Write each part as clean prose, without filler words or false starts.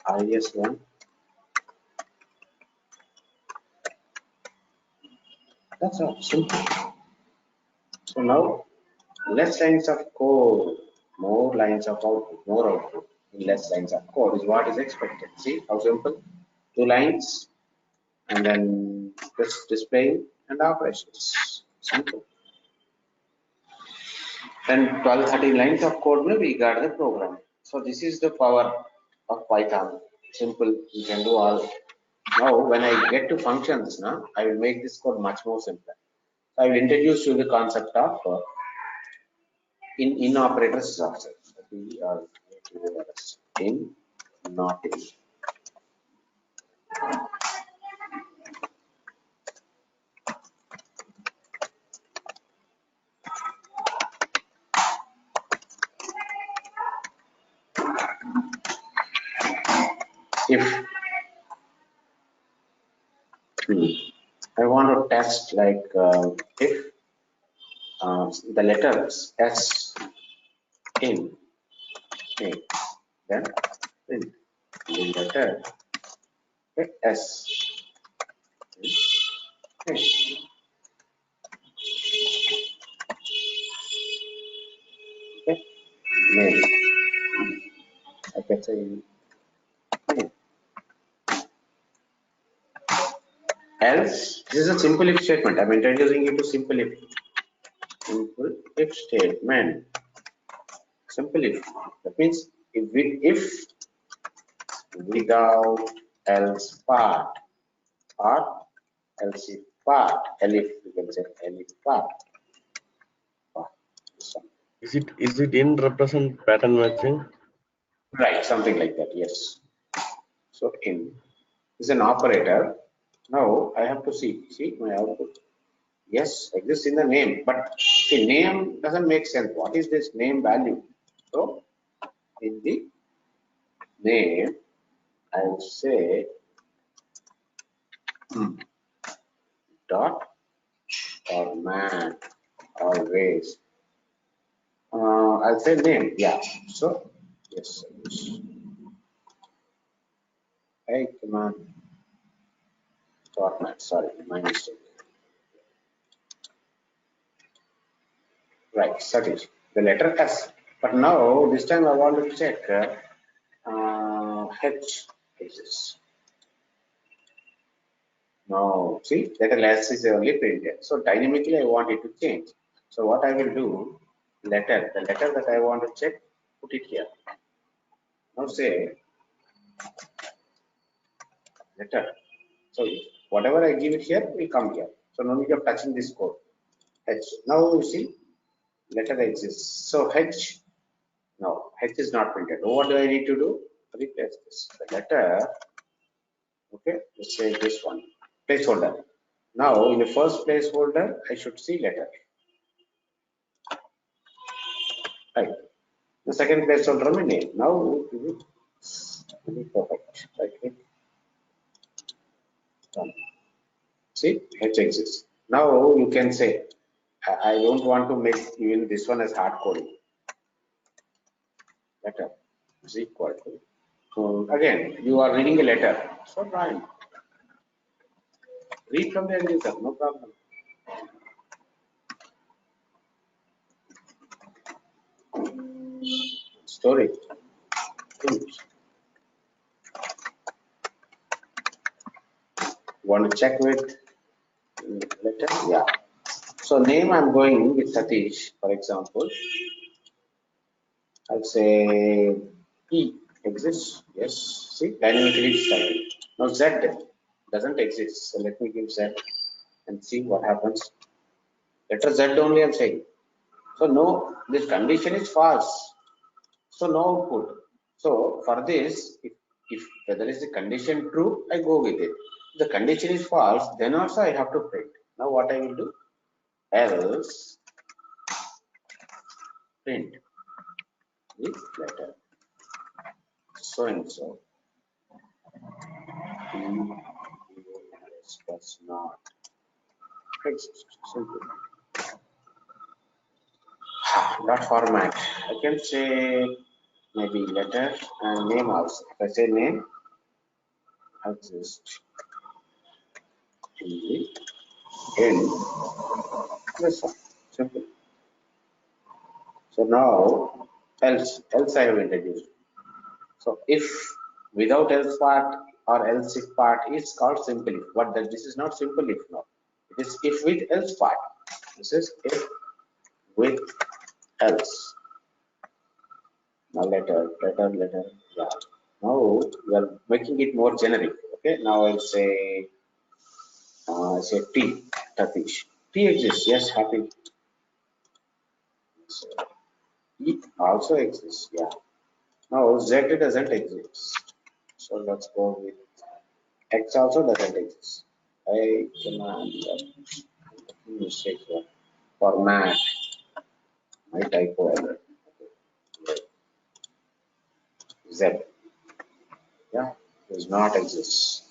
IS1. That's all simple. So now less lines of code, more lines of output, more output in less lines of code is what is expected. See how simple? 2 lines and then just displaying and operations. Simple. Then 12, 13 lines of code we got the program. So this is the power of Python. Simple, you can do all. Now when I get to functions now, I will make this code much more simpler. I will introduce you the concept of in operators also. In, not in. If I want to test like if the letters S in A, then print the letter S in A. Okay, name. I can say name. Else, this is a simple if statement. I'm introducing you to simple if. Simple if statement. Simple if. That means if without else part or else if part. Elif, you can say elif part. Is it in represent pattern matching? Right, something like that. Yes. So in is an operator. Now I have to see my output. Yes, exists in the name, but the name doesn't make sense. What is this name value? So in the name, I will say dot or man always. I'll say name. Yeah. So yes. Hey, come on. Dot man. Sorry, my mistake. Right, Satish. The letter S. But now this time I want to check H exists. Now, see, letter S is only printed. So dynamically I want it to change. So what I will do, the letter that I want to check, put it here. Now say letter. So whatever I give it here will come here. So no need of touching this code. H. Now you see, letter exists. So H, no, H is not printed. So what do I need to do? Replace this. The letter, okay, let's say this one, placeholder. Now in the first placeholder, I should see letter. Right. The second placeholder my name. Now perfect. Right. Done. See, H exists. Now you can say, I don't want to make even this one as hard coding. Letter is equal to. Again, you are reading a letter. So fine. Read from the end user, no problem. Story. Want to check with letter? Yeah. So name I'm going with Satish, for example. I'll say E exists. Yes. See, dynamically it's typing. Now Z doesn't exist. So let me give Z and see what happens. Letter Z only I'm saying. So no, this condition is false. So no output. So for this, if whether is the condition true, I go with it. If the condition is false, then also I have to print. Now what I will do? Else print this letter so and so does not exist. Simple. Dot format. I can say maybe letter and name also. If I say name exists in the end, this one, simple. So now else I have introduced. So if without else part or else if part is called simple if, but that this is not simple if now. It is if with else part. This is if with else. Now letter. Yeah. Now we are making it more generic. Okay. Now I'll say T. Tatish. T exists. Yes, happy. So, it also exists. Yeah. Now Z doesn't exist. So let's go with X also doesn't exist. I command mistake here. Format my typo error. Z. Yeah, does not exist.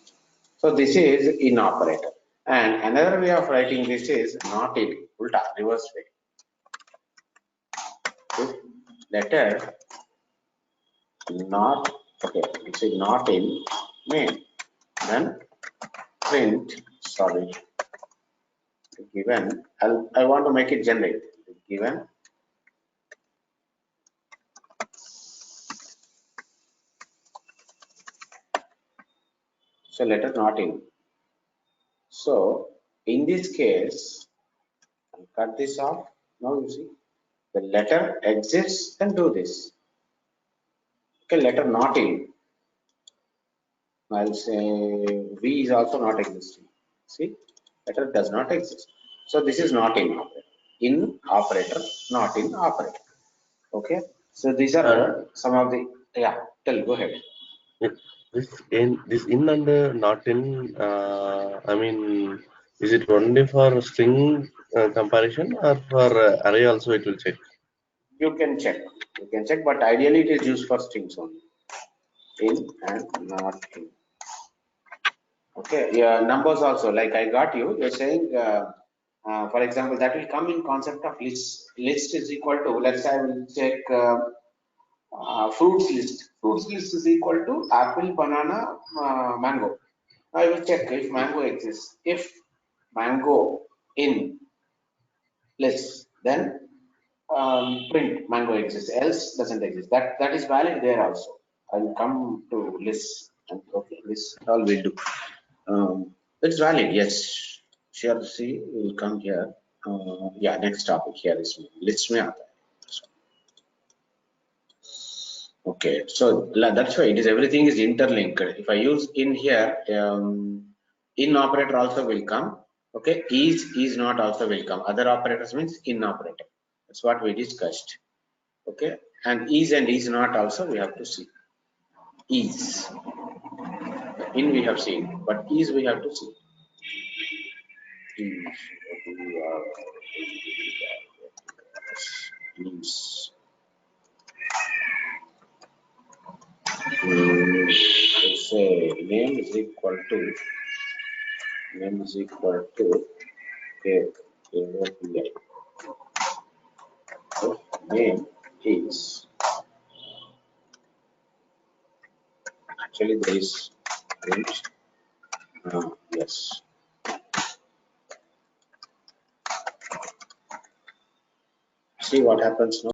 So this is in operator. And another way of writing this is not in ulta reverse way. If letter not okay, it's not in main. Then print sorry given I want to make it generic. Given so letter not in. So in this case, I'll cut this off. Now you see the letter exists and do this. Okay, letter not in. I'll say V is also not existing. See, letter does not exist. So this is not in operator. In operator, not in operator. Okay. So these are And some of the yeah. Go ahead. if this in and not in, I mean, is it only for string comparison or for array also it will check? You can check. You can check, but ideally it is used for strings only. In and not in. Okay, yeah, numbers also, like I got you, you're saying, for example, that will come in concept of list. List is equal to, let's say I will check fruits list. Fruits list is equal to apple, banana, mango. I will check if mango exists. If mango in list, then print mango exists, else doesn't exist. That is valid there also. I will come to list and okay, list all will do. It's valid, yes. Sure, see, we'll come here. Yeah, next topic here is list में आता है. Okay, so that's why it is everything is interlinked. If I use in here, in operator also will come. Okay, is not also will come. Other operators means in operator. That's what we discussed. Okay, and is not also we have to see. Is in we have seen, but is we have to see. Is is let's say name is equal to okay, so name is actually there is print yes. See what happens now.